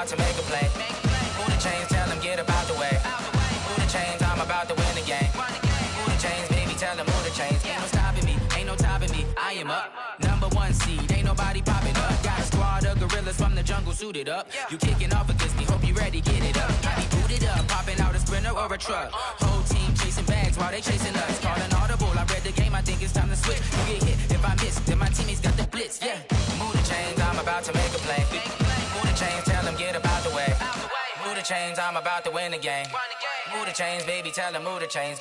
about to make a play. Move the chains, tell them get about the way. Move the chains, I'm about to win the game. Move the chains, baby, tell them move the chains. Ain't no stopping me, ain't no topping me. I am up, #1 seed, ain't nobody popping up. Got a squad of gorillas from the jungle suited up. You kicking off against me, hope you ready, get it up. I be booted up, popping out a sprinter or a truck. Whole team chasing bags while they chasing us. Calling audible, I read the game, I think it's time to switch. You get hit, if I miss, then my teammates got the blitz, yeah. Move the chains, I'm about to make a play. Move the chains, tell them get about the way. Move the chains, I'm about to win the game. Move the chains, baby, tell them move the chains.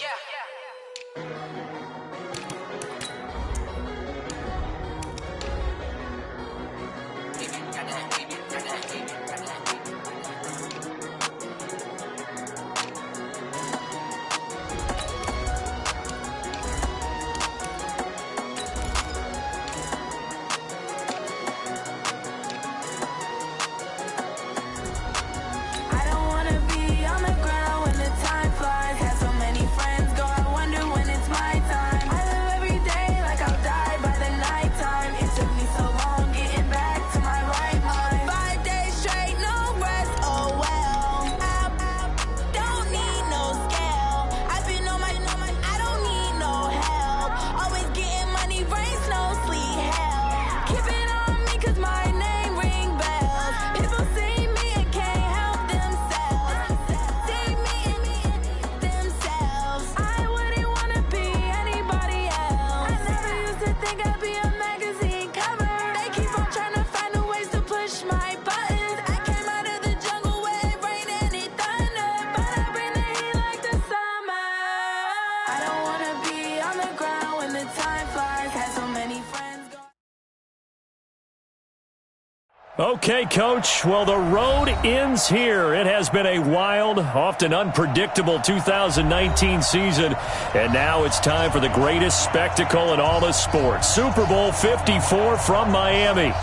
Okay, Coach. Well, the road ends here. It has been a wild, often unpredictable 2019 season, and now it's time for the greatest spectacle in all of sports. Super Bowl 54 from Miami.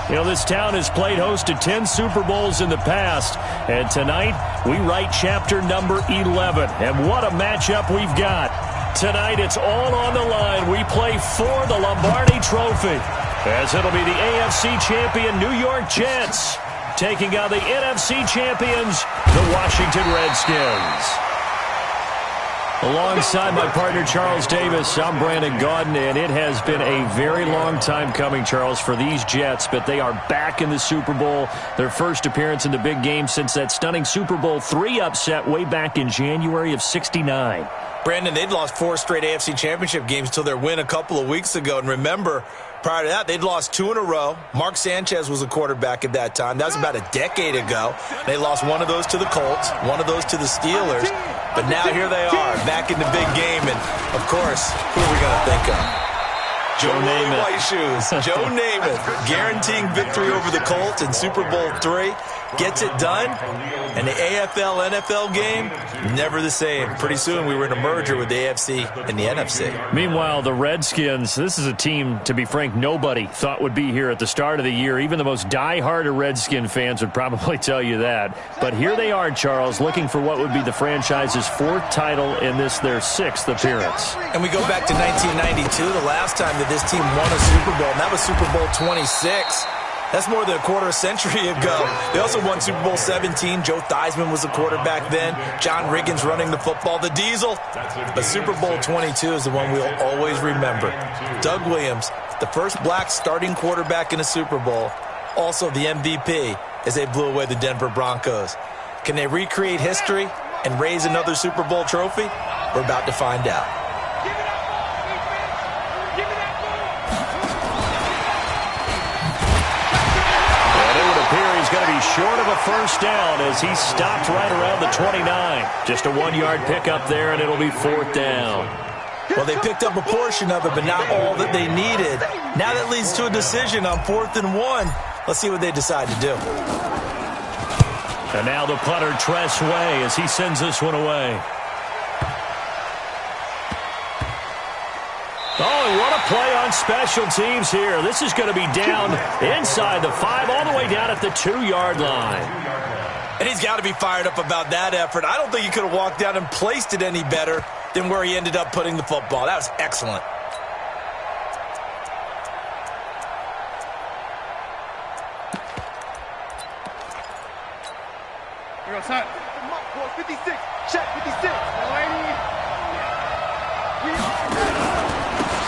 You know, this town has played host to 10 Super Bowls in the past, and tonight we write chapter number 11. And what a matchup we've got. Tonight it's all on the line. We play for the Lombardi Trophy, as it'll be the AFC champion New York Jets taking on the NFC champions, the Washington Redskins. Alongside my partner Charles Davis, I'm Brandon Gaudin, and it has been a very long time coming, Charles, for these Jets, but they are back in the Super Bowl, their first appearance in the big game since that stunning Super Bowl III upset way back in January of '69. Brandon, they'd lost 4 straight AFC championship games until their win a couple of weeks ago. And remember, prior to that, they'd lost 2 in a row. Mark Sanchez was a quarterback at that time. That was about a decade ago. They lost one of those to the Colts, one of those to the Steelers. But now here they are, back in the big game. And, of course, who are we going to think of? Joe Namath. White shoes. Joe Namath guaranteeing victory over the Colts in Super Bowl III. Gets it done. And the AFL-NFL game, never the same. Pretty soon we were in a merger with the AFC and the NFC. Meanwhile, the Redskins, this is a team, to be frank, nobody thought would be here at the start of the year. Even the most die-hard of Redskin fans would probably tell you that. But here they are, Charles, looking for what would be the franchise's 4th title in this, their 6th appearance. And we go back to 1992, the last time that this team won a Super Bowl, and that was Super Bowl 26. That's more than a quarter century ago. They also won Super Bowl 17. Joe Theismann was the quarterback then. John Riggins running the football, the Diesel. But Super Bowl 22 is the one we'll always remember. Doug Williams, the first black starting quarterback in a Super Bowl, also the MVP as they blew away the Denver Broncos. Can they recreate history and raise another Super Bowl trophy? We're about to find out. Going to be short of a first down as he stopped right around the 29. Just a 1-yard pickup there, and it'll be 4th down. Well, they picked up a portion of it, but not all that they needed. Now that leads to a decision on 4th and 1. Let's see what they decide to do. And now the punter, Tress Way, as he sends this one away. Oh, what a play on special teams here. This is going to be down inside the 5, all the way down at the 2-yard line. And he's got to be fired up about that effort. I don't think he could have walked down and placed it any better than where he ended up putting the football. That was excellent. outside. 56. Check 56.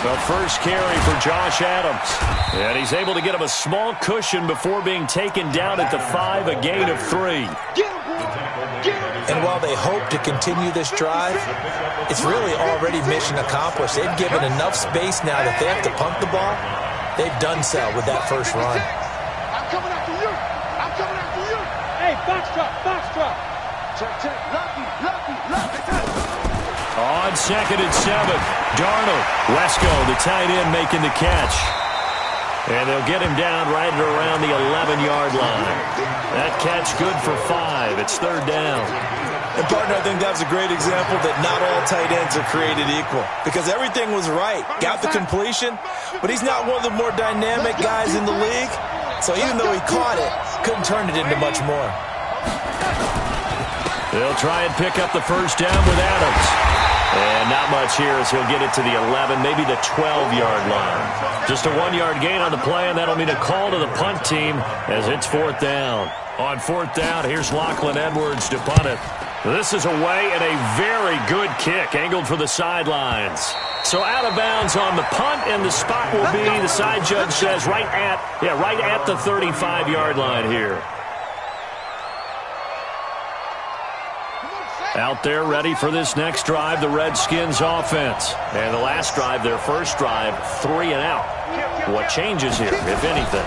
The first carry for Josh Adams. And he's able to get him a small cushion before being taken down at the 5, a gain of 3. And while they hope to continue this drive, it's really already mission accomplished. They've given enough space now that they have to punt the ball. They've done so with that first run. I'm coming after you. I'm coming after you. Hey, box drop, box drop. Check. Lucky. On 2nd and 7, Darnold. Wesco, the tight end, making the catch. And they'll get him down right at around the 11-yard line. That catch good for 5. It's 3rd down. And, partner, I think that was a great example that not all tight ends are created equal. Because everything was right. Got the completion, but he's not one of the more dynamic guys in the league. So even though he caught it, couldn't turn it into much more. They'll try and pick up the first down with Adams. And not much here as he'll get it to the 11, maybe the 12-yard line. Just a 1-yard gain on the play, and that'll mean a call to the punt team as it's 4th down. On 4th down, here's Lachlan Edwards to punt it. This is away and a very good kick, angled for the sidelines. So out of bounds on the punt, and the spot will be, the side judge says, right at the 35-yard line here. Out there ready for this next drive, the Redskins offense. And the last drive, their first drive, 3 and out. What changes here, if anything?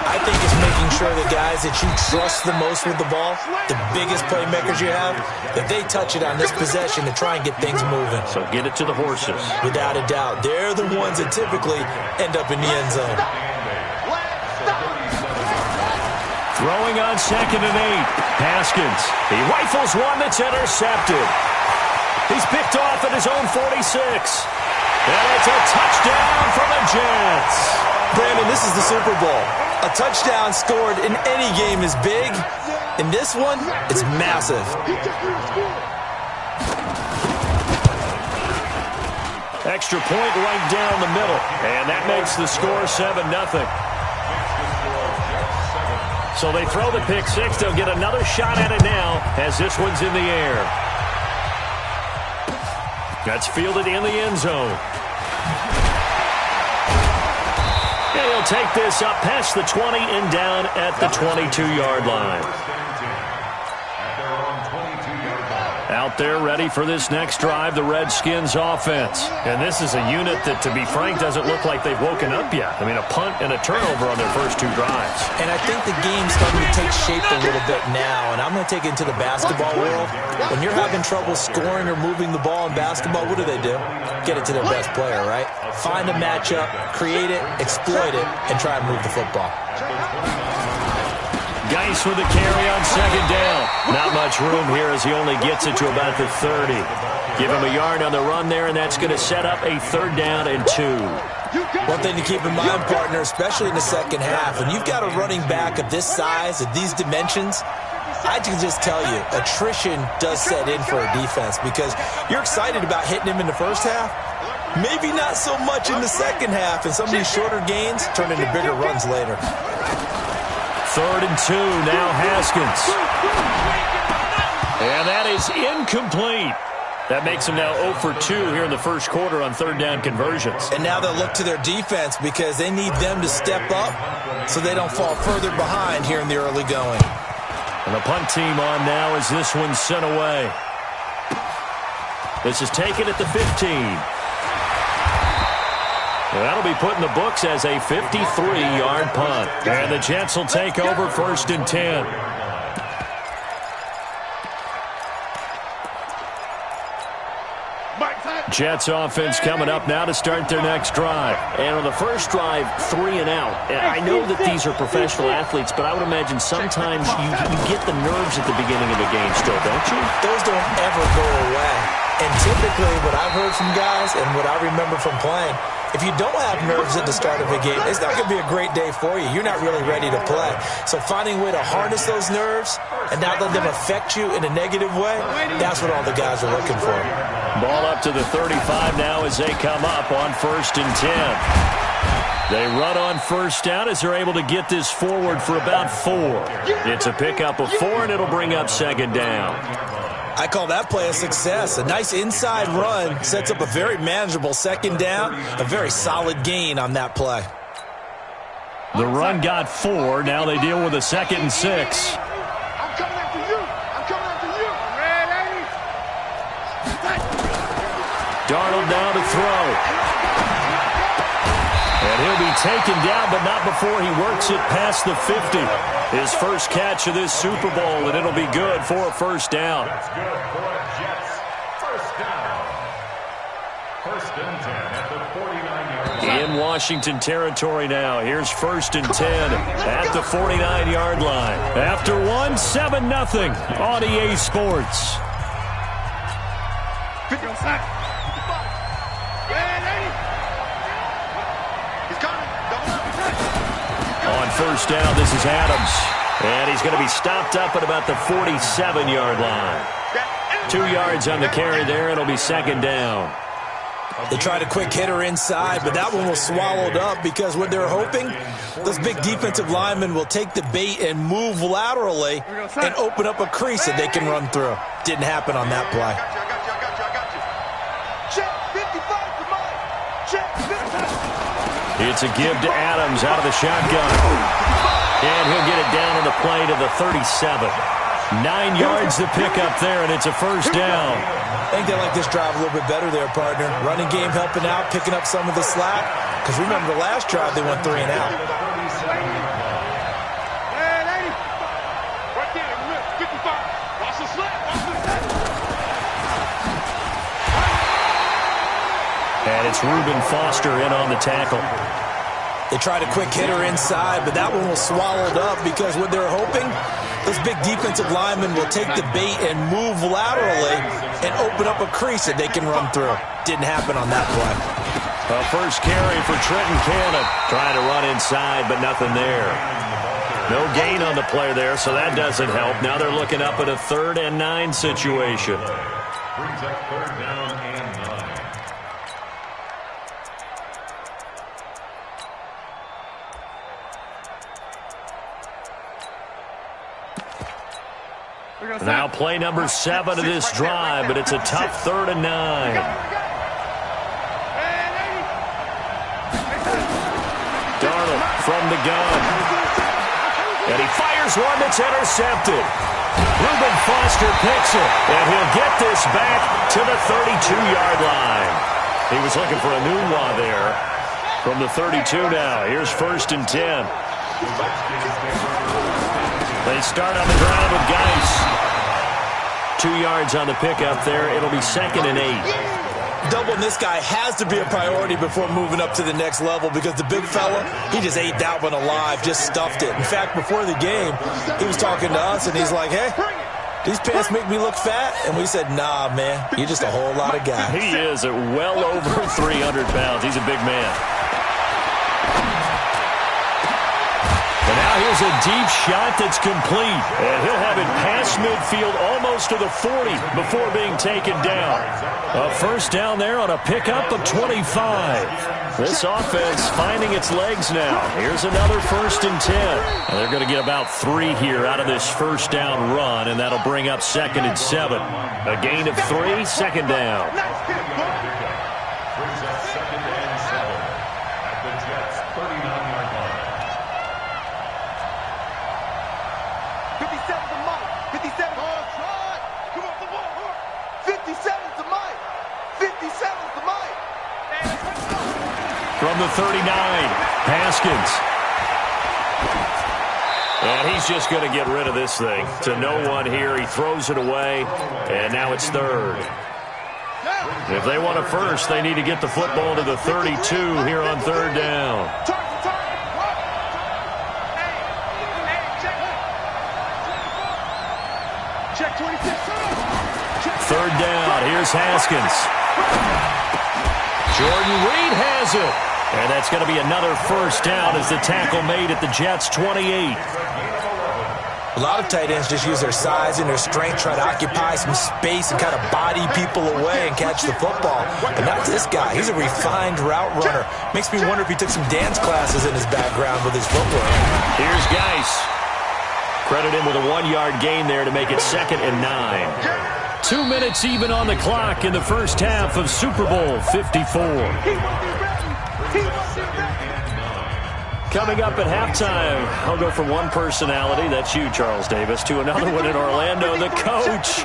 I think it's making sure the guys that you trust the most with the ball, the biggest playmakers you have, that they touch it on this possession to try and get things moving. So get it to the horses. Without a doubt. They're the ones that typically end up in the end zone. Throwing on 2nd and 8. Haskins. He rifles one that's intercepted. He's picked off at his own 46. And it's a touchdown for the Jets. Brandon, this is the Super Bowl. A touchdown scored in any game is big. In this one, it's massive. Extra point right down the middle. And that makes the score 7-0. So they throw the pick 6. They'll get another shot at it now as this one's in the air. That's fielded in the end zone. And he'll take this up past the 20 and down at the 22-yard line. Out there ready for this next drive, the Redskins offense. And this is a unit that, to be frank, doesn't look like they've woken up yet. I mean, a punt and a turnover on their first 2 drives. And I think the game's starting to take shape a little bit now. And I'm going to take it into the basketball world. When you're having trouble scoring or moving the ball in basketball, what do? Get it to their best player, right? Find a matchup, create it, exploit it, and try and move the football. Geis with the carry on 2nd down. Not much room here as he only gets it to about the 30. Give him a yard on the run there, and that's going to set up a 3rd down and 2. One thing to keep in mind, partner, especially in the second half, when you've got a running back of this size, of these dimensions, I can just tell you, attrition does set in for a defense because you're excited about hitting him in the first half. Maybe not so much in the second half, and some of these shorter gains turn into bigger runs later. 3rd and 2, now Haskins. And that is incomplete. That makes them now 0 for 2 here in the first quarter on 3rd down conversions. And now they'll look to their defense because they need them to step up so they don't fall further behind here in the early going. And the punt team on now as this one's sent away. This is taken at the 15. That'll be put in the books as a 53-yard punt. And the Jets will take over 1st and 10. Jets offense coming up now to start their next drive. And on the first drive, 3 and out. And I know that these are professional athletes, but I would imagine sometimes you get the nerves at the beginning of the game still, don't you? Those don't ever go away. And typically what I've heard from guys and what I remember from playing, if you don't have nerves at the start of a game, it's not going to be a great day for you. You're not really ready to play. So finding a way to harness those nerves and not let them affect you in a negative way, that's what all the guys are looking for. Ball up to the 35 now as they come up on 1st and 10. They run on first down as they're able to get this forward for about 4. It's a pickup of 4, and it'll bring up second down. I call that play a success. A nice inside run sets up a very manageable second down, a very solid gain on that play. The run got 4. Now they deal with a 2nd and 6. I'm coming after you. I'm coming after you. Ready? Darnold now to throw. And he'll be taken down, but not before he works it past the 50. His first catch of this Super Bowl, and it'll be good for a first down. That's good for a Jets first down. First and 10 at the 49-yard line. In Washington territory now. Here's 1st and 10 at the 49-yard line. After one, 7-0 on EA Sports. On first down, this is Adams. And he's going to be stopped up at about the 47-yard line. 2 yards on the carry there. It'll be second down. They tried a quick hitter inside, but that one was swallowed up because what they're hoping, those big defensive linemen will take the bait and move laterally and open up a crease that they can run through. Didn't happen on that play. It's a give to Adams out of the shotgun. And he'll get it down on the play to the 37. 9 yards to pick up there, and it's a first down. I think they like this drive a little bit better there, partner. Running game helping out, picking up some of the slack. Because remember the last drive, they went 3 and out. And it's Reuben Foster in on the tackle. They tried a quick hitter inside, but that one was swallowed up because what they're hoping, those big defensive linemen will take the bait and move laterally and open up a crease that they can run through. Didn't happen on that play. A first carry for Trenton Cannon. Trying to run inside, but nothing there. No gain on the play there, so that doesn't help. Now they're looking up at a 3rd and 9 situation. Brings up 3rd down and 9. Now play number 7 of this drive, but it's a tough 3rd and 9. Darnold from the gun. And he fires one that's intercepted. Reuben Foster picks it, and he'll get this back to the 32-yard line. He was looking for a new one there from the 32 now. Here's 1st and 10. They start on the ground with Geis. 2 yards on the pickup there. It'll be 2nd and 8. Doubling this guy has to be a priority before moving up to the next level because the big fella, he just ate that one alive, just stuffed it. In fact, before the game, he was talking to us, and he's like, hey, these pants make me look fat? And we said, nah, man, you're just a whole lot of guy. He is at well over 300 pounds. He's a big man. And now here's a deep shot that's complete. And he'll have it past midfield almost to the 40 before being taken down. A first down there on a pickup of 25. This offense finding its legs now. Here's another 1st and 10. And they're going to get about 3 here out of this first down run, and that'll bring up 2nd and 7. A gain of 3, 2nd down. Brings up 2nd and 7 at the Jets 39-yard line. 57 to Mike. 57. Come on, come on. 57 to Mike. 57 to Mike. From the 39, Haskins. And he's just going to get rid of this thing. To no one here. He throws it away, and now it's 3rd. If they want a first, they need to get the football to the 32 here on 3rd down. Check 26. 3rd down. Here's Haskins. Jordan Reed has it. And that's going to be another first down as the tackle made at the Jets' 28. A lot of tight ends just use their size and their strength, try to occupy some space and kind of body people away and catch the football. But not this guy. He's a refined route runner. Makes me wonder if he took some dance classes in his background with his footwork. Here's Geis. Credit him with a 1-yard gain there to make it 2nd and 9. 2 minutes even on the clock in the first half of Super Bowl 54. Coming up at halftime, I'll go from one personality, that's you, Charles Davis, to another one in Orlando, the coach.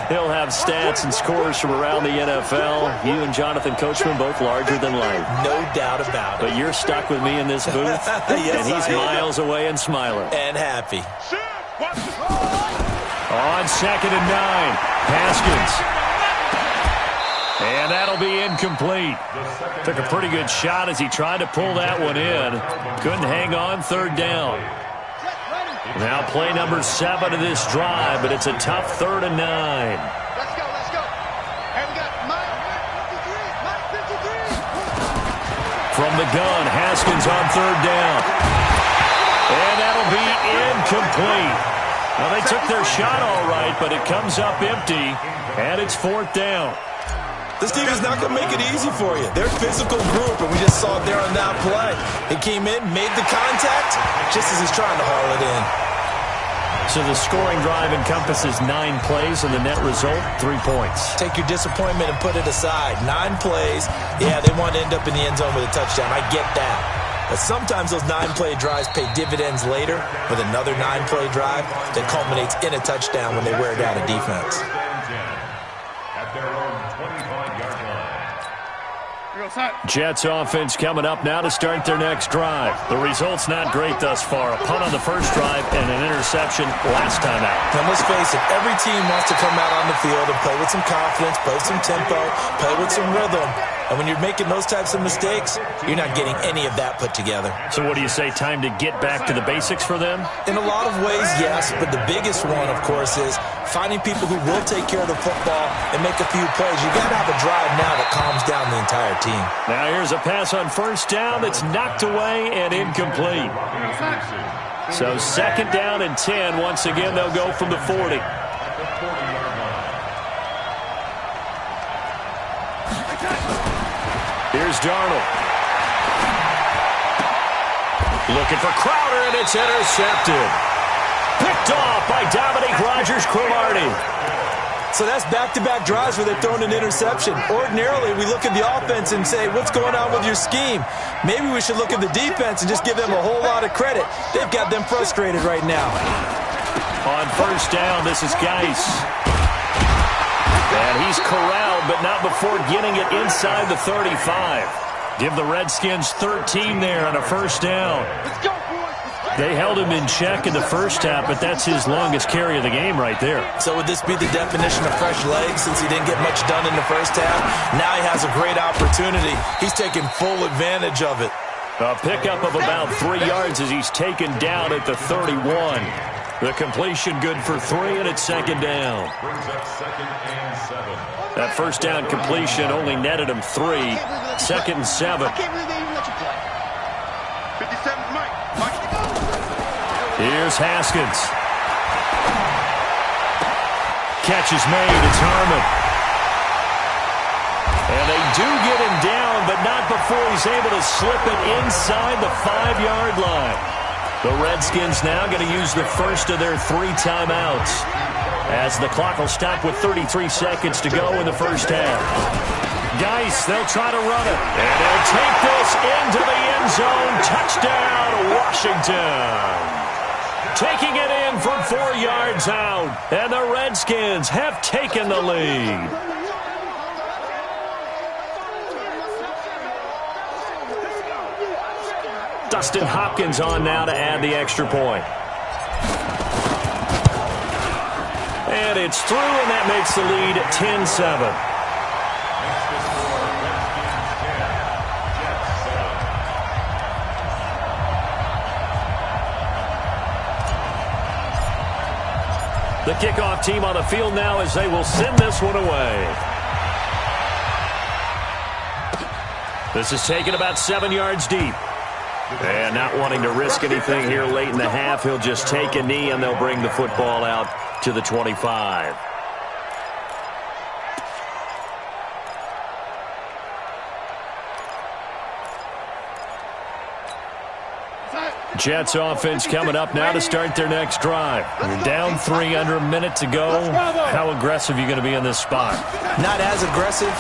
He'll have stats and scores from around the NFL. You and Jonathan Coachman both larger than life. No doubt about it. But you're stuck with me in this booth, yes, and he's miles away and smiling. And happy. On 2nd and 9, Haskins. And that'll be incomplete. Took a pretty good shot as he tried to pull that one in. Couldn't hang on, 3rd down. Now play number 7 of this drive, but it's a tough 3rd and 9. Let's go, let's go. Hey, we got Mike 53. From the gun, Haskins on 3rd down. And that'll be incomplete. Now they took their shot all right, but it comes up empty, and it's 4th down. This team is not going to make it easy for you. They're a physical group, and we just saw it there on that play. He came in, made the contact, just as he's trying to haul it in. So the scoring drive encompasses 9 plays, and the net result, 3 points. Take your disappointment and put it aside. 9 plays. Yeah, they want to end up in the end zone with a touchdown. I get that. But sometimes those 9-play drives pay dividends later with another 9-play drive that culminates in a touchdown when they wear down a defense. At their own 25-yard line. Jets offense coming up now to start their next drive. The result's not great thus far. A punt on the first drive and an interception last time out. And let's face it, every team wants to come out on the field and play with some confidence, play with some tempo, play with some rhythm. And when you're making those types of mistakes, you're not getting any of that put together. So what do you say, time to get back to the basics for them? In a lot of ways, yes, but the biggest one, of course, is finding people who will take care of the football and make a few plays. You got to have a drive now that calms down the entire team. Now here's a pass on first down that's knocked away and incomplete. So 2nd down and 10. Once again, they'll go from the 40. Here's Darnold. Looking for Crowder, and it's intercepted. Picked off by Dominique Rodgers-Cromartie. So that's back-to-back drives where they've thrown an interception. Ordinarily, we look at the offense and say, what's going on with your scheme? Maybe we should look at the defense and just give them a whole lot of credit. They've got them frustrated right now. On first down, this is Geis. And he's corralled, but not before getting it inside the 35. Give the Redskins 13 there on a first down. Let's go, boys. They held him in check in the first half, but that's his longest carry of the game right there. So would this be the definition of fresh legs since he didn't get much done in the first half? Now he has a great opportunity. He's taking full advantage of it. A pickup of about 3 yards as he's taken down at the 31. The completion good for 3, and it's 2nd down. Brings up 2nd and 7. That first down completion only netted him 3. 2nd and 7. I can't believe they even let you play. 57, Mike. Here's Haskins. Catch is made. It's Harmon. And they do get him down, but not before he's able to slip it inside the 5-yard line. The Redskins now going to use the first of their 3 timeouts, as the clock will stop with 33 seconds to go in the first half. Geis, they'll try to run it. And they'll take this into the end zone. Touchdown, Washington. Taking it in from 4 yards out. And the Redskins have taken the lead. Dustin Hopkins on now to add the extra point. And it's through, and that makes the lead 10-7. The kickoff team on the field now as they will send this one away. This is taken about 7 yards deep. And not wanting to risk anything here late in the half, he'll just take a knee and they'll bring the football out to the 25. Jets offense coming up now to start their next drive. You're down 3 under a minute to go. How aggressive are you going to be in this spot? Not as aggressive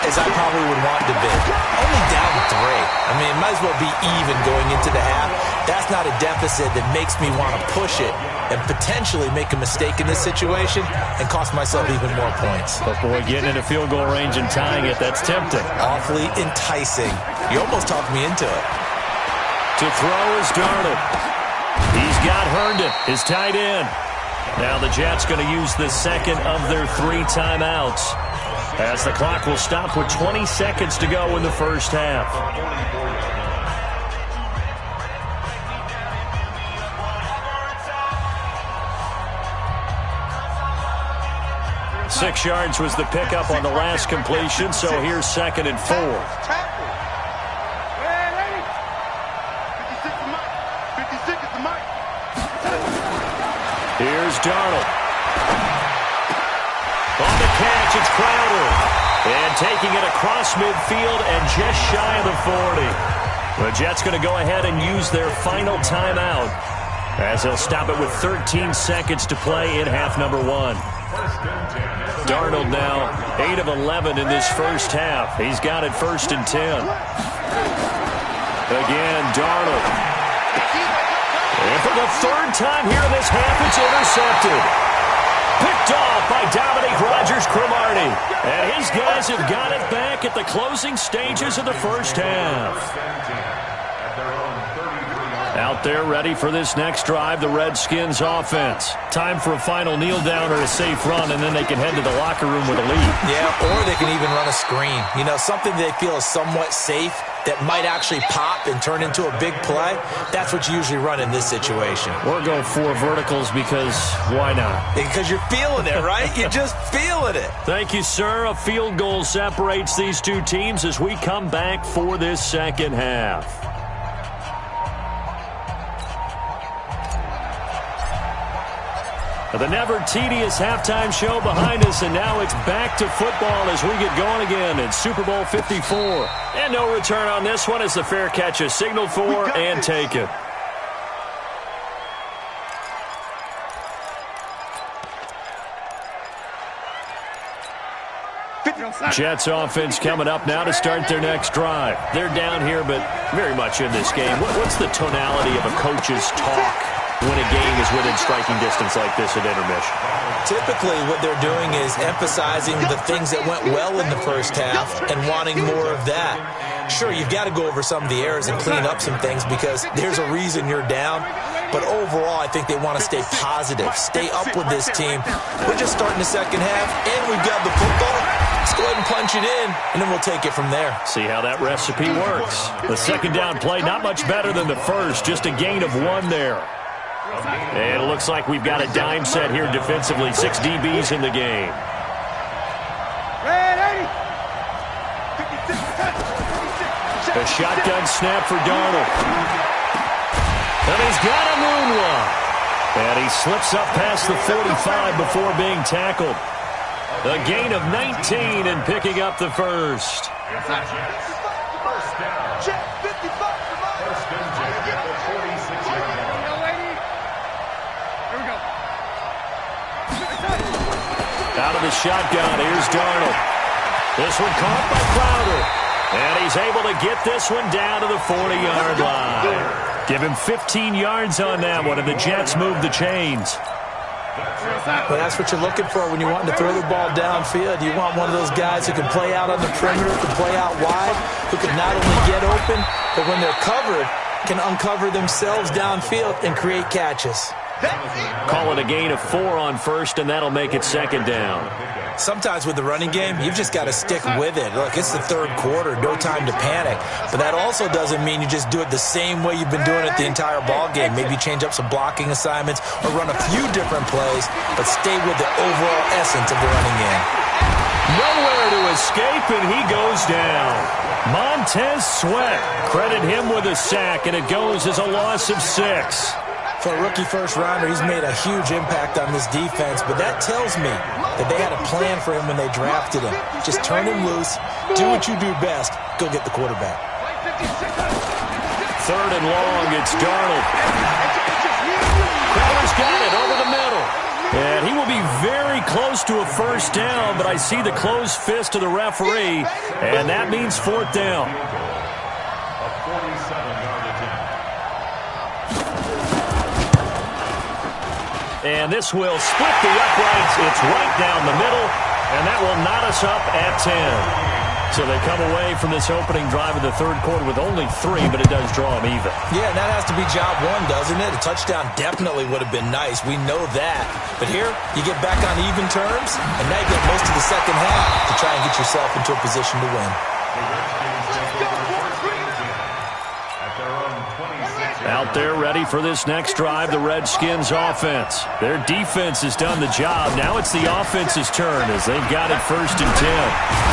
as I probably would want to be. Only down 3. I mean, it might as well be even going into the half. That's not a deficit that makes me want to push it and potentially make a mistake in this situation and cost myself even more points. But boy, getting in a field goal range and tying it, that's tempting. Awfully enticing. You almost talked me into it. To throw is Darnold. He's got Herndon, his tight end. Now the Jets going to use the second of their 3 timeouts, as the clock will stop with 20 seconds to go in the first half. Six yards was the pickup on the last completion, so here's 2nd and 4. Here's Darnold. On the catch, it's Crowder. And taking it across midfield and just shy of the 40. The Jets going to go ahead and use their final timeout, as they'll stop it with 13 seconds to play in half number 1. Darnold now 8 of 11 in this first half. He's got it 1st and 10. Again, Darnold. And for the 3rd time here in this half, it's intercepted. Picked off by Dominique Rodgers-Cromartie. And his guys have got it back at the closing stages of the first half. Out there ready for this next drive, the Redskins offense. Time for a final kneel down or a safe run, and then they can head to the locker room with a lead. Yeah, or they can even run a screen. You know, something they feel is somewhat safe that might actually pop and turn into a big play. That's what you usually run in this situation. Or go 4 verticals because why not? Because you're feeling it, right? You're just feeling it. Thank you, sir. A field goal separates these 2 teams as we come back for this second half. The never-tedious halftime show behind us, and now it's back to football as we get going again in Super Bowl 54. And no return on this one as the fair catch is signaled for and taken. Jets offense coming up now to start their next drive. They're down here, but very much in this game. What's the tonality of a coach's talk when a game is within striking distance like this at intermission? Typically what they're doing is emphasizing the things that went well in the first half and wanting more of that. Sure, you've got to go over some of the errors and clean up some things because there's a reason you're down. But overall, I think they want to stay positive, stay up with this team. We're just starting the second half, and we've got the football. Let's go ahead and punch it in, and then we'll take it from there. See how that recipe works. The second down play, not much better than the first, just a gain of 1 there. And it looks like we've got a dime set here defensively. 6 DBs in the game. A shotgun snap for Darnold. And he's got a moonwalk. And he slips up past the 45 before being tackled. A gain of 19 and picking up the first. Out of the shotgun, here's Darnold. This one caught by Crowder. And he's able to get this one down to the 40-yard line. Give him 15 yards on that one, and the Jets move the chains. Well, that's what you're looking for when you're wanting to throw the ball downfield. You want one of those guys who can play out on the perimeter, who can play out wide, who can not only get open, but when they're covered, can uncover themselves downfield and create catches. Call it a gain of 4 on first, and that'll make it second down. Sometimes with the running game, you've just got to stick with it. Look, it's the third quarter, no time to panic. But that also doesn't mean you just do it the same way you've been doing it the entire ball game. Maybe change up some blocking assignments or run a few different plays, but stay with the overall essence of the running game. Nowhere to escape, and he goes down. Montez Sweat, credit him with a sack, and it goes as a loss of 6. For a rookie first-rounder, he's made a huge impact on this defense, but that tells me that they had a plan for him when they drafted him. Just turn him loose, do what you do best, go get the quarterback. 3rd and long, it's Darnold. Crowder's got it over the middle. And he will be very close to a first down, but I see the closed fist of the referee, and that means 4th down. A 47-yard attempt. And this will split the uprights. It's right down the middle, and that will knot us up at 10. So they come away from this opening drive of the 3rd quarter with only 3, but it does draw them even. Yeah, and that has to be job 1, doesn't it? A touchdown definitely would have been nice. We know that. But here, you get back on even terms, and now you get most of the second half to try and get yourself into a position to win. Out there ready for this next drive, the Redskins offense. Their defense has done the job. Now it's the offense's turn as they've got it 1st and 10.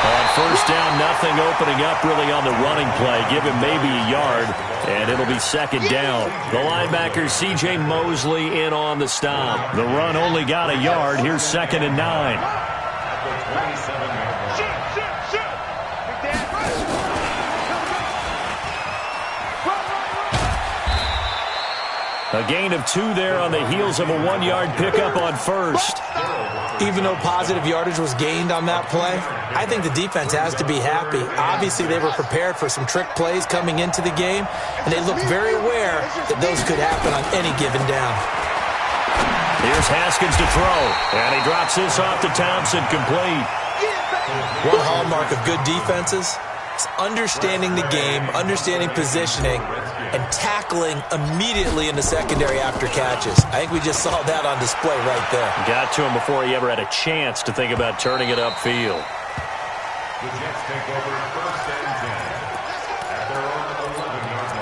On first down, nothing opening up really on the running play. Give him maybe a yard, and it'll be 2nd down. The linebacker, C.J. Mosley, in on the stop. The run only got a yard. Here's 2nd and 9. A gain of 2 there on the heels of a 1-yard pickup on first. Even though positive yardage was gained on that play, I think the defense has to be happy. Obviously, they were prepared for some trick plays coming into the game, and they looked very aware that those could happen on any given down. Here's Haskins to throw, and he drops this off to Thompson, complete. One hallmark of good defenses is understanding the game, understanding positioning, and tackling immediately in the secondary after catches. I think we just saw that on display right there. Got to him before he ever had a chance to think about turning it upfield. The Jets take over 1st and 10 at their own 11-yard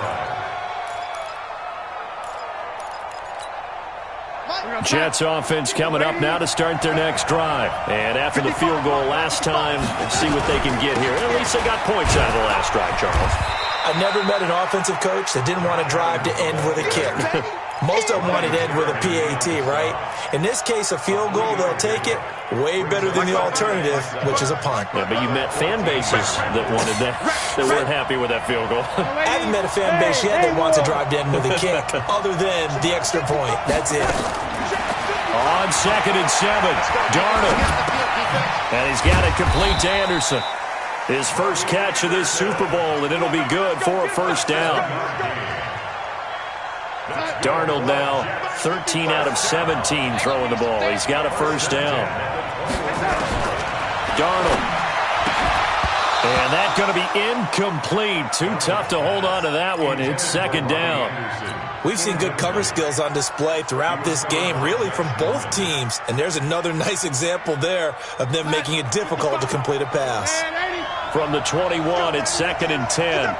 line. Jets offense coming up now to start their next drive. And after the field goal last time, we'll see what they can get here. At least they got points out of the last drive, Charles. I've never met an offensive coach that didn't want to drive to end with a kick. Most of them wanted to end with a PAT, right? In this case, a field goal, they'll take it. Way better than the alternative, which is a punt. Yeah, but you met fan bases that wanted that weren't happy with that field goal. I haven't met a fan base yet that wants to drive to end with a kick, other than the extra point. That's it. On 2nd and 7, Darnold. And he's got it complete to Anderson. His first catch of this Super Bowl, and it'll be good for a first down. Darnold now 13 out of 17 throwing the ball. He's got a first down. Darnold. And that's going to be incomplete. Too tough to hold on to that one. It's 2nd down. We've seen good cover skills on display throughout this game, really from both teams. And there's another nice example there of them making it difficult to complete a pass. From the 21, it's 2nd and 10.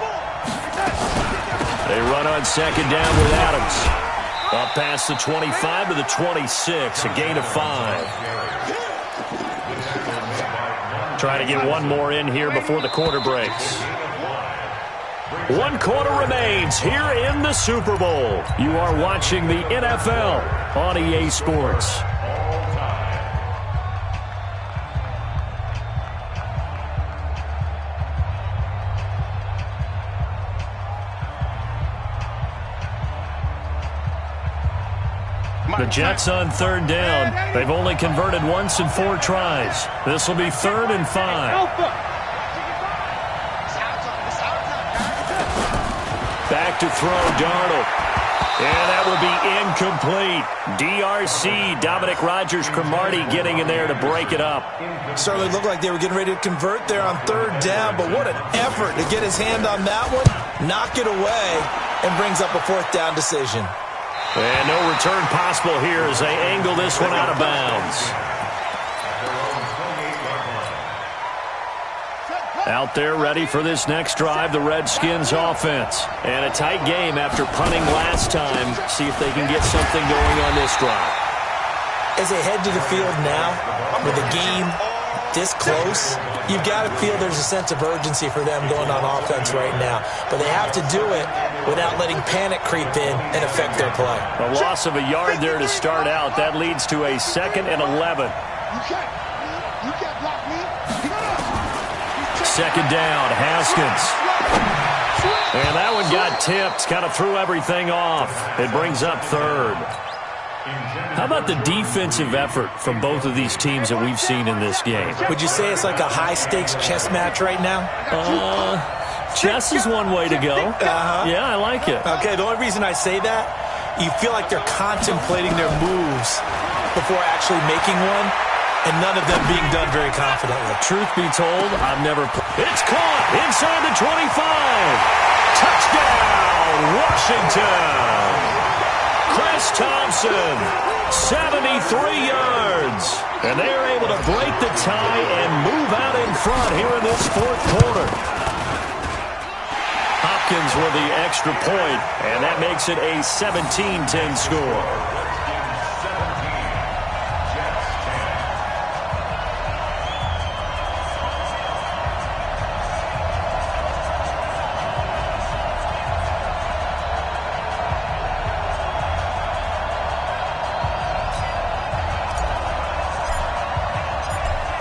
They run on 2nd down with Adams. Up past the 25 to the 26, a gain of 5. Trying to get one more in here before the quarter breaks. 1 quarter remains here in the Super Bowl. You are watching the NFL on EA Sports. The Jets on 3rd down. They've only converted once in 4 tries. This will be 3rd and 5. Back to throw, Darnold. And that will be incomplete. DRC, Dominic Rodgers-Cromartie getting in there to break it up. Certainly looked like they were getting ready to convert there on 3rd down, but what an effort to get his hand on that one, knock it away, and brings up a 4th down decision. And no return possible here as they angle this one out of bounds. Out there ready for this next drive, the Redskins offense. And a tight game after punting last time. See if they can get something going on this drive. As they head to the field now, with the game this close, you've got to feel there's a sense of urgency for them going on offense right now. But they have to do it without letting panic creep in and affect their play. A loss of a yard there to start out. That leads to a 2nd and 11. You can't block me. 2nd down, Haskins. And that one got tipped, kind of threw everything off. It brings up 3rd. How about the defensive effort from both of these teams that we've seen in this game? Would you say it's like a high-stakes chess match right now? Chess is one way to go. Yeah, I like it. Okay, the only reason I say that, you feel like they're contemplating their moves before actually making one, and none of them being done very confidently. Truth be told, I've never... It's caught inside the 25. Touchdown, Washington. Chris Thompson, 73 yards. And they are able to break the tie and move out in front here in this 4th quarter. Hopkins with the extra point, and that makes it a 17-10 score.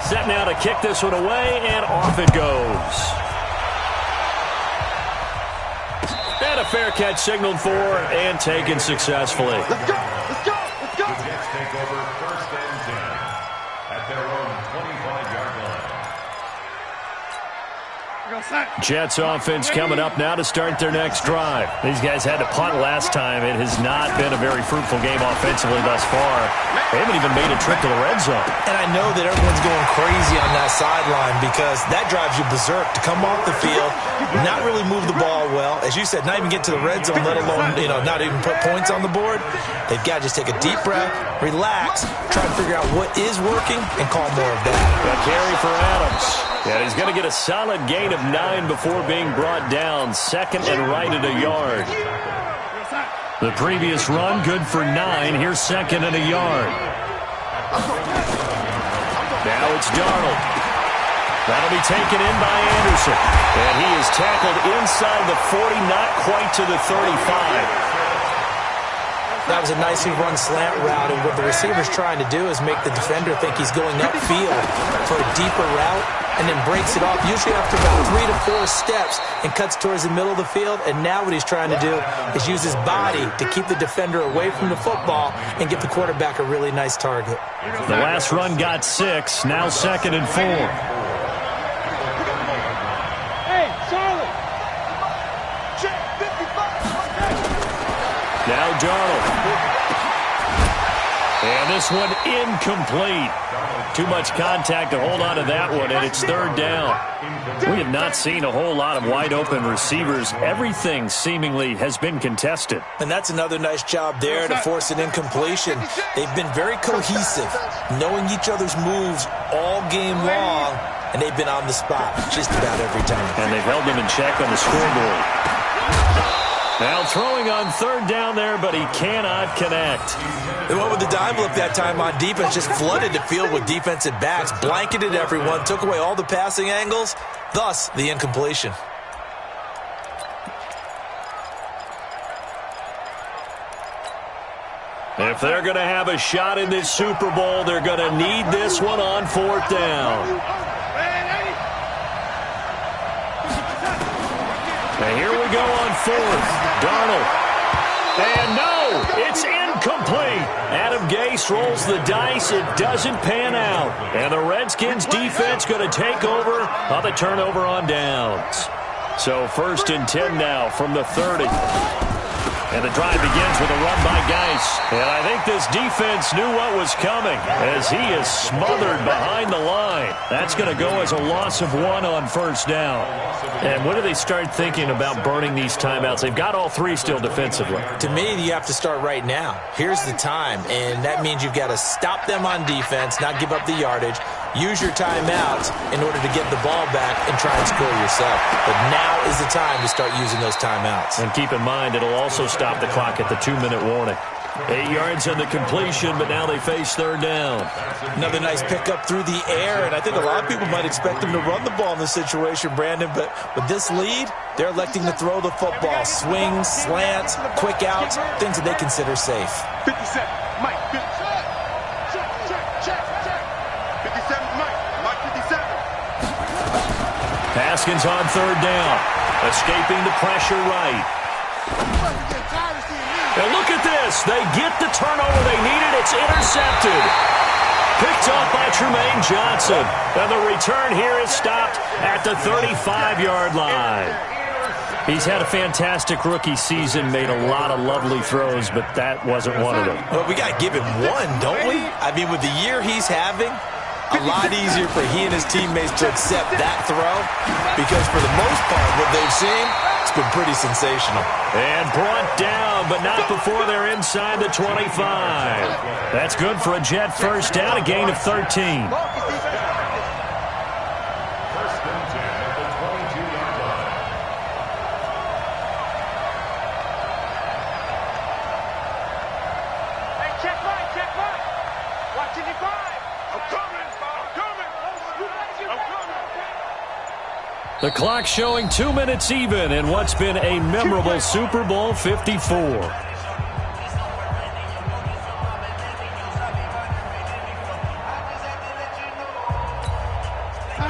Set now to kick this one away, and off it goes. And a fair catch signaled for and taken successfully. Let's go. Let's go. Let's go. The Jets take over 1st and 10 at their own 25-yard line. Jets offense coming up now to start their next drive. These guys had to punt last time. It has not been a very fruitful game offensively thus far. They haven't even made a trip to the red zone. And I know that everyone's going crazy on that sideline because that drives you berserk to come off the field, not really move the ball well. As you said, not even get to the red zone, let alone, not even put points on the board. They've got to just take a deep breath, relax, try to figure out what is working, and call more of that. A carry for Adams. Yeah, he's going to get a solid gain of 9 before being brought down. 2nd and right at a yard. The previous run, good for 9. Here's 2nd and a yard. Now it's Darnold. That'll be taken in by Anderson. And he is tackled inside the 40, not quite to the 35. That was a nicely run slant route, and what the receiver's trying to do is make the defender think he's going upfield for a deeper route, and then breaks it off, usually after about 3 to 4 steps, and cuts towards the middle of the field. And now what he's trying to do is use his body to keep the defender away from the football and give the quarterback a really nice target. The last run got 6, now 2nd and 4. Hey, Charlie. Now Darnold. And this one incomplete. Too much contact to hold on to that one, and it's 3rd down. We have not seen a whole lot of wide-open receivers. Everything seemingly has been contested. And that's another nice job there to force an incompletion. They've been very cohesive, knowing each other's moves all game long, and they've been on the spot just about every time. And they've held them in check on the scoreboard. Now throwing on 3rd down there, but he cannot connect. They went with the dive look that time on defense, just flooded the field with defensive backs, blanketed everyone, took away all the passing angles, thus the incompletion. If they're going to have a shot in this Super Bowl, they're going to need this one on 4th down. And here we go on 4th. Darnold. And no, it's incomplete. Adam Gase rolls the dice. It doesn't pan out. And the Redskins defense going to take over on the turnover on downs. So 1st and 10 now from the 30. And the drive begins with a run by Gase. And I think this defense knew what was coming as he is smothered behind the line. That's going to go as a loss of 1 on 1st down. And when do they start thinking about burning these timeouts? They've got all 3 still defensively. To me, you have to start right now. Here's the time, and that means you've got to stop them on defense, not give up the yardage, use your timeouts in order to get the ball back and try and score yourself. But now is the time to start using those timeouts. And keep in mind, it'll also stop the clock at the 2-minute warning. 8 yards on the completion, but now they face third down. Another nice pickup through the air, and I think a lot of people might expect them to run the ball in this situation, Brandon, but with this lead, they're electing to throw the football. Swings, slants, quick outs, things that they consider safe. 57, Mike, 57. Check. 57, Mike 57. Haskins on third down, escaping the pressure right. And look at this. They get the turnover they needed. It's intercepted. Picked off by Trumaine Johnson. And the return here is stopped at the 35-yard line. He's had a fantastic rookie season, made a lot of lovely throws, but that wasn't one of them. Well, we got to give him one, don't we? I mean, with the year he's having, a lot easier for he and his teammates to accept that throw because for the most part, what they've seen, it's been pretty sensational. And brought down, but not before they're inside the 25. That's good for a Jet first down, a gain of 13. First and 10 at the 22-yard line. Hey, check right. Watching the 5. I'm coming. The clock showing 2 minutes even in what's been a memorable Super Bowl 54.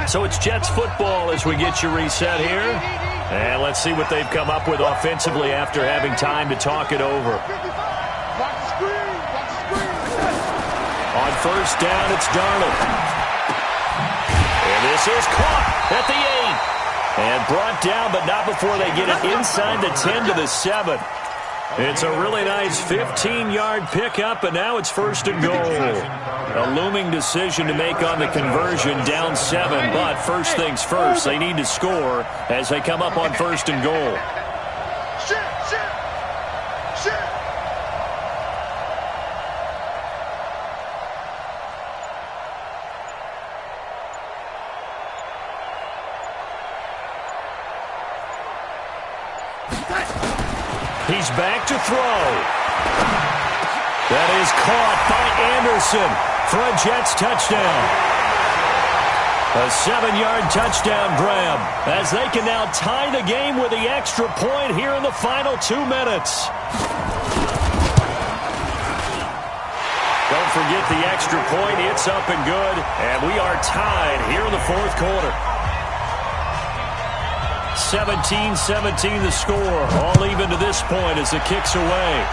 So it's Jets football as we get you reset here. And let's see what they've come up with offensively after having time to talk it over. On first down, it's Darnold. And this is caught at the 8. And brought down, but not before they get it inside the 10 to the 7. It's a really nice 15-yard pickup, and now it's first and goal. A looming decision to make on the conversion, down 7, but first things first, they need to score as they come up on first and goal. He's back to throw. That is caught by Anderson for a Jets touchdown. A 7-yard touchdown grab as they can now tie the game with the extra point here in the final 2 minutes. Don't forget the extra point. It's up and good, and we are tied here in the fourth quarter. 17-17 the score, all even to this point as the kick's away.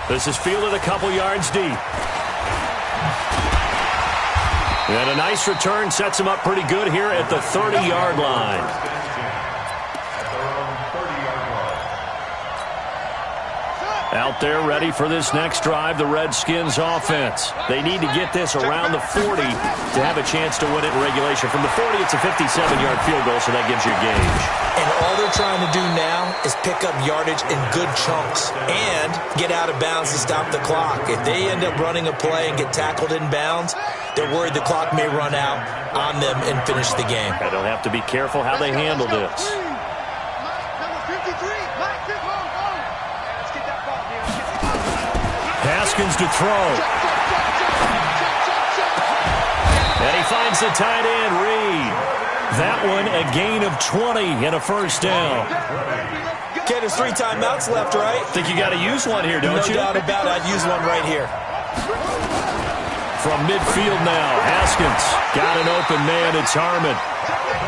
This is fielded a couple yards deep. And a nice return sets him up pretty good here at the 30-yard line. Out there ready for this next drive, the Redskins offense. They need to get this around the 40 to have a chance to win it in regulation. From the 40, it's a 57-yard field goal, so that gives you a gauge. And all they're trying to do now is pick up yardage in good chunks and get out of bounds to stop the clock. If they end up running a play and get tackled in bounds, they're worried the clock may run out on them and finish the game. And they'll have to be careful how they handle this. Haskins to throw. And he finds the tight end, Reed. That one a gain of 20 and a first down. Okay, there's 3 timeouts left, right? Think you got to use one here, don't you? No doubt about it. I'd use one right here. From midfield now, Haskins got an open man. It's Harmon.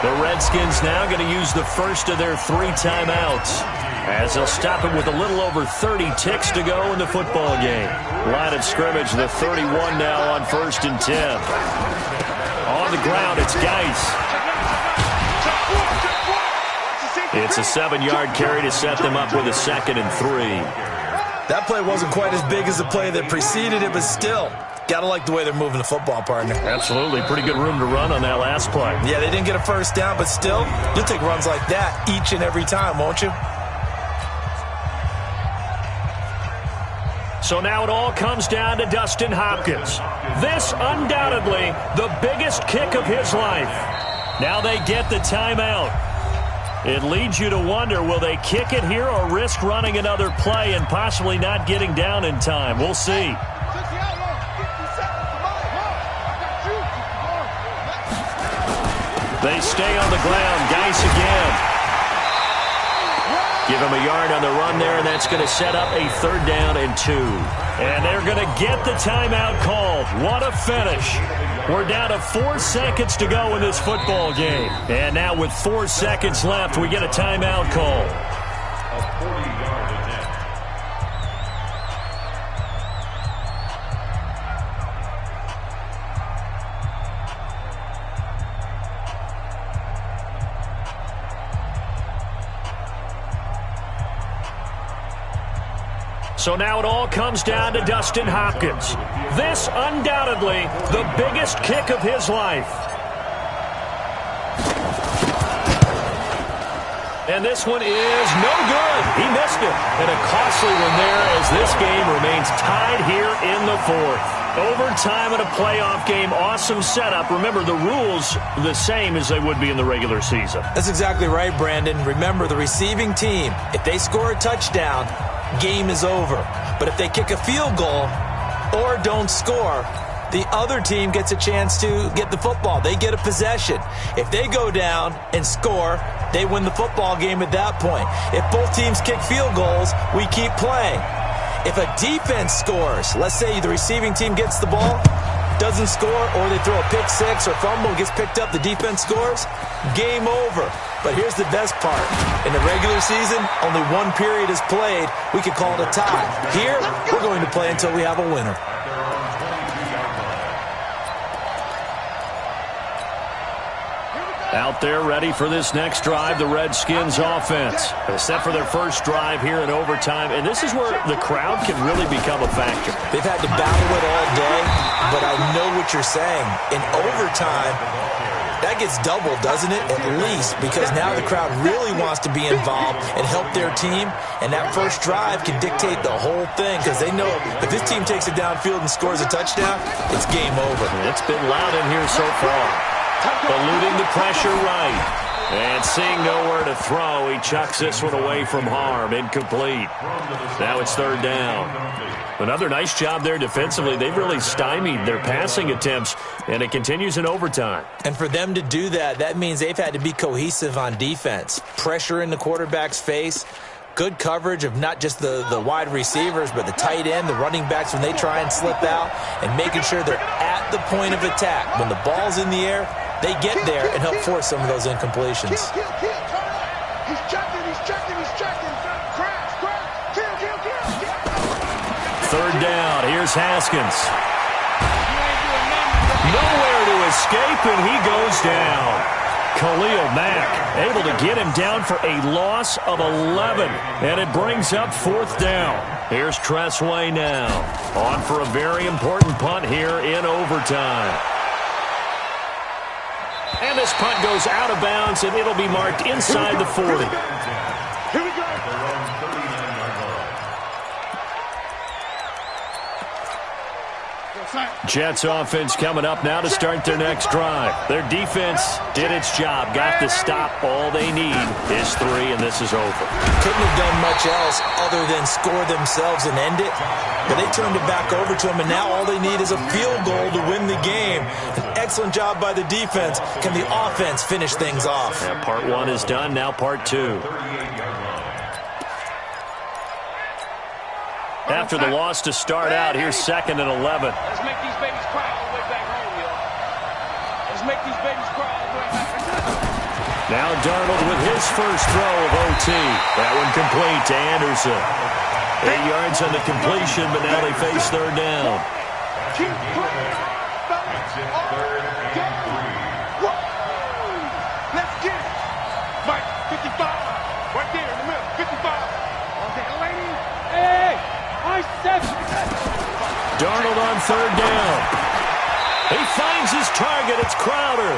The Redskins now going to use the first of their 3 timeouts as they'll stop it with a little over 30 ticks to go in the football game. Line of scrimmage, the 31 now on first and 10. On the ground, it's Geis. It's a 7-yard carry to set them up with a 2nd and 3. That play wasn't quite as big as the play that preceded it, but still, got to like the way they're moving the football, partner. Absolutely. Pretty good room to run on that last play. Yeah, they didn't get a first down, but still, you'll take runs like that each and every time, won't you? So now it all comes down to Dustin Hopkins. This undoubtedly the biggest kick of his life. Now they get the timeout. It leads you to wonder, will they kick it here or risk running another play and possibly not getting down in time? We'll see. They stay on the ground. Geis again. Give him a yard on the run there, and that's going to set up a 3rd down and 2. And they're going to get the timeout called. What a finish. We're down to 4 seconds to go in this football game. And now with 4 seconds left, we get a timeout call. A 40-yard attempt. So now it all comes down to Dustin Hopkins. This, undoubtedly, the biggest kick of his life. And this one is no good. He missed it. And a costly one there as this game remains tied here in the 4th. Overtime in a playoff game, awesome setup. Remember, the rules the same as they would be in the regular season. That's exactly right, Brandon. Remember, the receiving team, if they score a touchdown, game is over. But if they kick a field goal or don't score, the other team gets a chance to get the football. They get a possession. If they go down and score, they win the football game at that point. If both teams kick field goals, we keep playing. If a defense scores, let's say the receiving team gets the ball, doesn't score, or they throw a pick six or fumble, gets picked up, the defense scores, game over. But here's the best part. In the regular season, only 1 period is played. We could call it a tie. Here, we're going to play until we have a winner. Out there ready for this next drive, the Redskins offense. Set for their first drive here in overtime, and this is where the crowd can really become a factor. They've had to battle it all day, but I know what you're saying. In overtime, that gets doubled, doesn't it? At least, because now the crowd really wants to be involved and help their team, and that first drive can dictate the whole thing because they know if this team takes it downfield and scores a touchdown, it's game over. It's been loud in here so far. Eluding the pressure right. And seeing nowhere to throw, he chucks this one away from harm. Incomplete. Now it's 3rd down. Another nice job there defensively. They've really stymied their passing attempts, and it continues in overtime. And for them to do that, that means they've had to be cohesive on defense. Pressure in the quarterback's face. Good coverage of not just the wide receivers, but the tight end, the running backs when they try and slip out, and making sure they're at the point of attack. When the ball's in the air, they get there and help force some of those incompletions. He's checking. 3rd down. Here's Haskins. Nowhere to escape, and he goes down. Khalil Mack able to get him down for a loss of 11, and it brings up 4th down. Here's Tressway now, on for a very important punt here in overtime. And this punt goes out of bounds, and it'll be marked inside the 40. Here we go. Jets offense coming up now to start their next drive. Their defense did its job, got the stop. All they need is 3, and this is over. Couldn't have done much else other than score themselves and end it. But they turned it back over to them, and now all they need is a field goal to win the game. An excellent job by the defense. Can the offense finish things off? Yeah, part 1 is done, now part 2. After the loss to start out, here's 2nd and 11. Let's make these babies cry all the way back home, yo. Let's make these babies cry all the way back home. Now Darnold with his first throw of OT. That one complete to Anderson. 8 yards on the completion, but now they face 3rd down. Keep playing, fellas. Let's get it. Mike, 55. Right there in the middle. 55. On that lady. Hey, I said. Darnold on 3rd down. He finds his target. It's Crowder.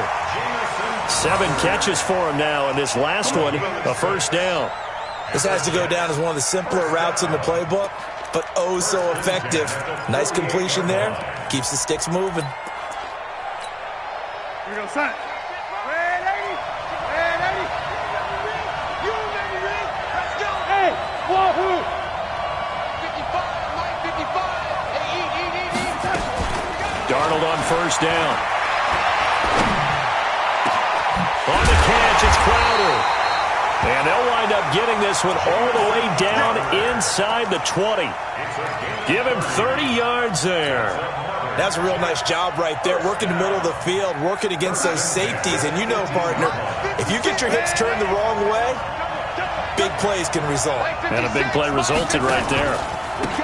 7 catches for him now, and this last one, a 1st down. This has to go down as one of the simpler routes in the playbook, but oh so effective. Nice completion there. Keeps the sticks moving. Here we go, son. Hey, lady. Hey, lady. Darnold on first down. On the catch, it's Crowder. And they'll wind up getting this one all the way down inside the 20. Give him 30 yards there. That's a real nice job right there, working the middle of the field, working against those safeties. And you know, partner, if you get your hips turned the wrong way, big plays can result. And a big play resulted right there.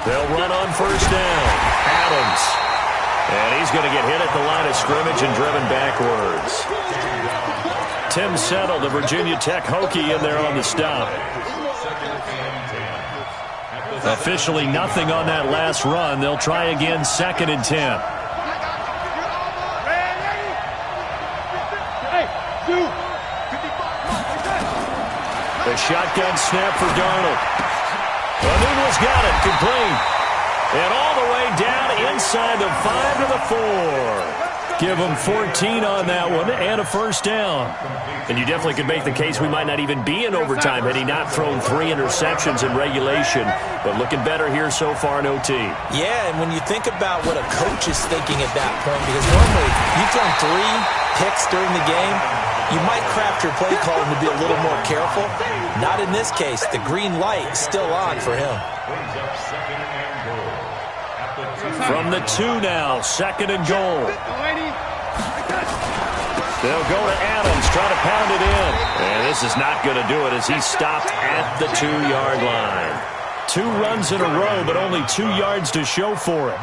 They'll run on first down. Adams. And he's going to get hit at the line of scrimmage and driven backwards. Tim Settle, the Virginia Tech Hokie, in there on the stop. Officially nothing on that last run. They'll try again, 2nd and 10. The shotgun snap for Darnold. Anunwa's got it, complete. And all the way down inside the 5 to the 4. Give them 14 on that one and a first down. And you definitely could make the case we might not even be in overtime had he not thrown 3 interceptions in regulation. But looking better here so far in OT. Yeah, and when you think about what a coach is thinking at that point, because normally you've thrown 3 picks during the game, you might craft your play calling to be a little more careful. Not in this case. The green light is still on for him. From the 2 now, 2nd and goal. They'll go to Adams, try to pound it in. And this is not going to do it as he stopped at the 2-yard line. 2 runs in a row, but only 2 yards to show for it.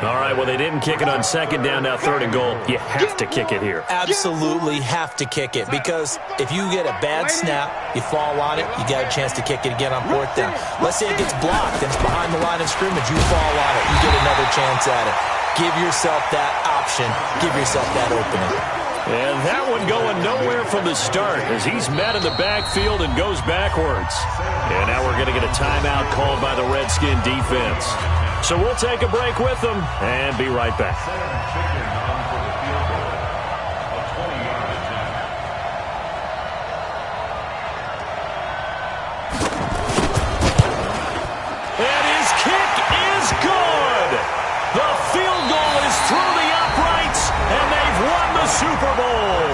All right, well, they didn't kick it on 2nd down, now 3rd and goal. You have to kick it here. Absolutely have to kick it, because if you get a bad snap, you fall on it, you got a chance to kick it again on 4th down. Let's say it gets blocked and it's behind the line of scrimmage. You fall on it, you get another chance at it. Give yourself that option. Give yourself that opening. And that one going nowhere from the start as he's met in the backfield and goes backwards. And now we're going to get a timeout called by the Redskin defense. So we'll take a break with them and be right back. And his kick is good. The field goal is through the uprights, and they've won the Super Bowl.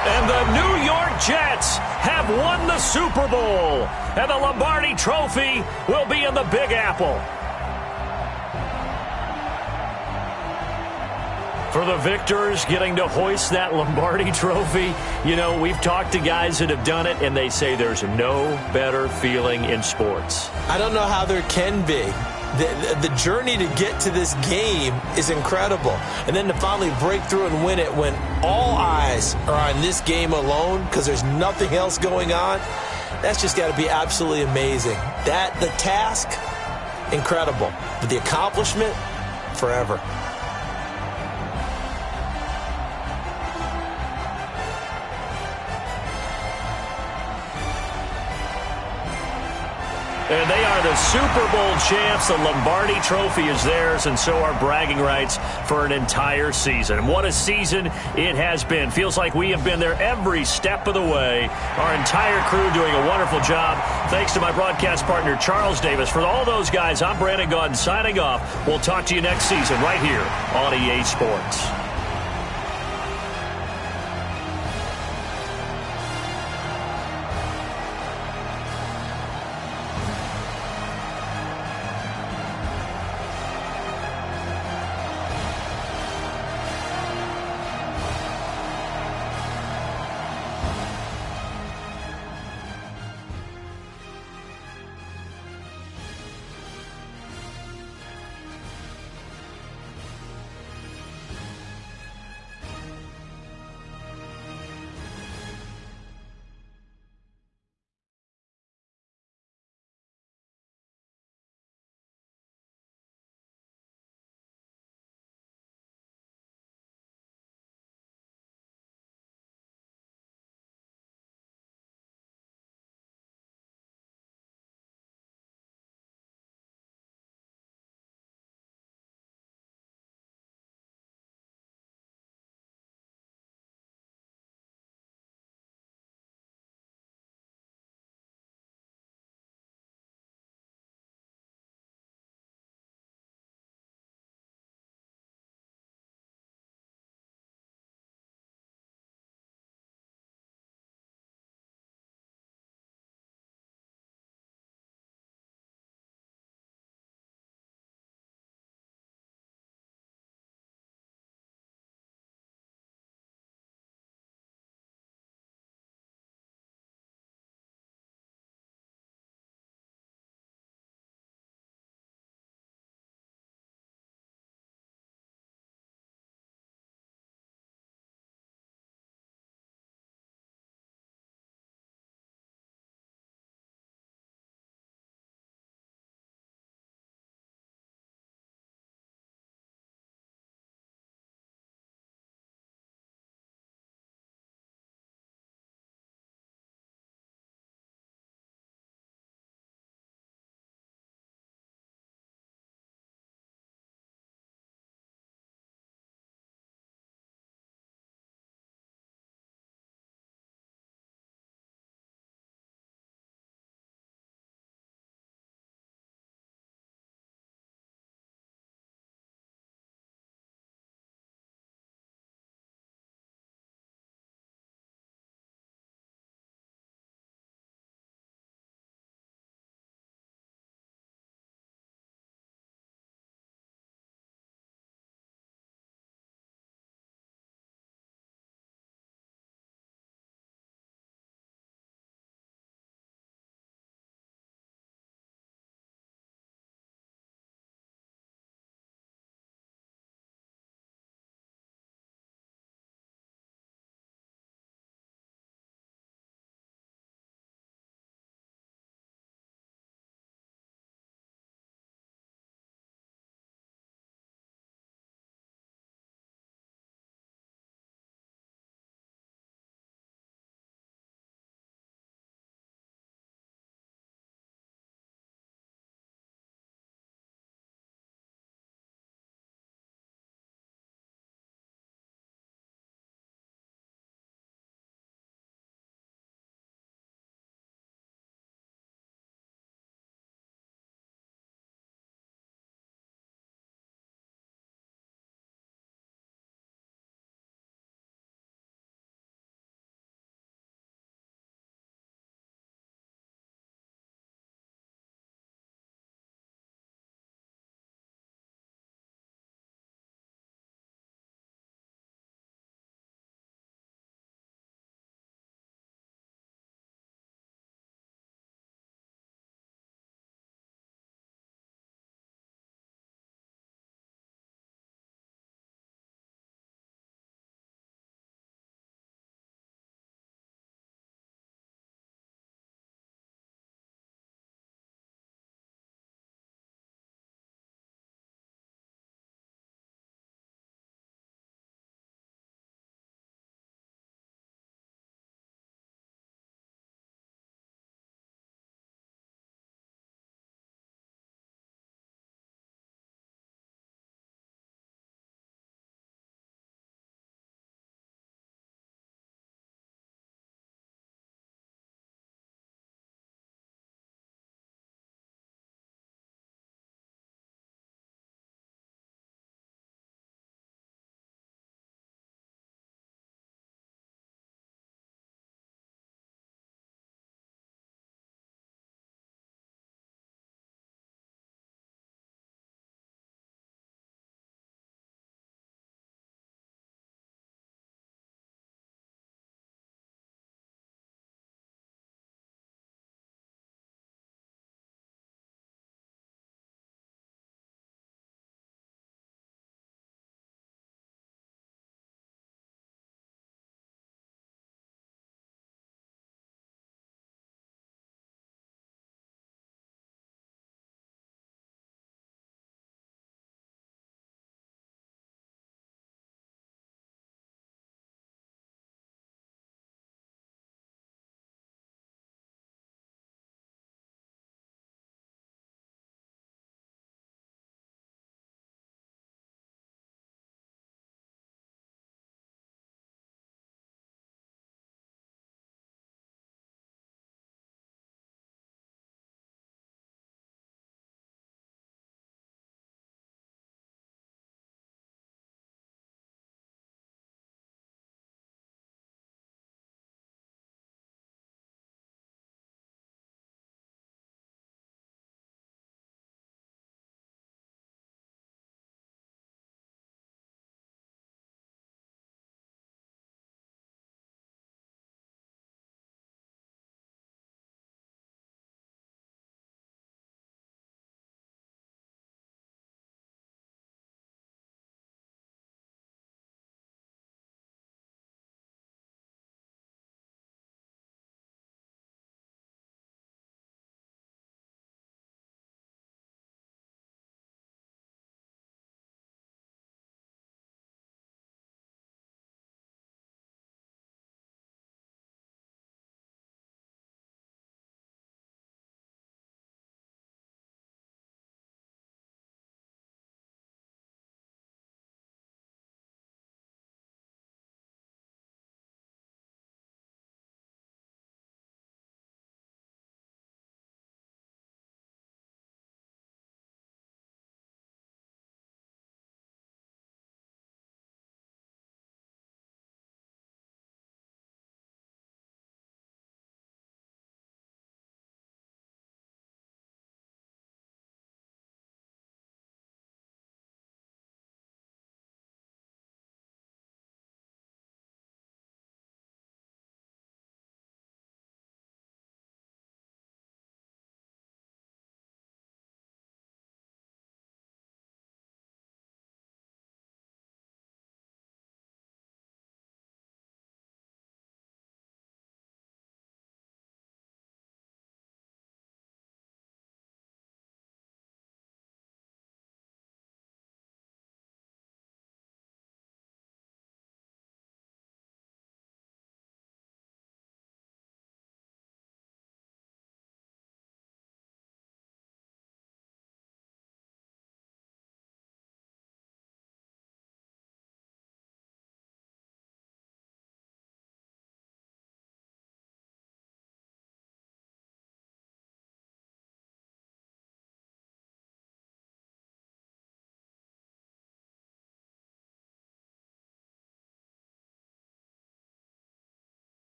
And the New York Jets have won the Super Bowl. And the Lombardi Trophy will be in the Big Apple. For the victors getting to hoist that Lombardi Trophy, you know, we've talked to guys that have done it, and they say there's no better feeling in sports. I don't know how there can be. The journey to get to this game is incredible. And then to finally break through and win it when all eyes are on this game alone because there's nothing else going on, that's just got to be absolutely amazing. The task, incredible. But the accomplishment, forever. And they are the Super Bowl champs. The Lombardi Trophy is theirs, and so are bragging rights for an entire season. What a season it has been. Feels like we have been there every step of the way. Our entire crew doing a wonderful job. Thanks to my broadcast partner, Charles Davis. For all those guys, I'm Brandon Gaudin signing off. We'll talk to you next season right here on EA Sports.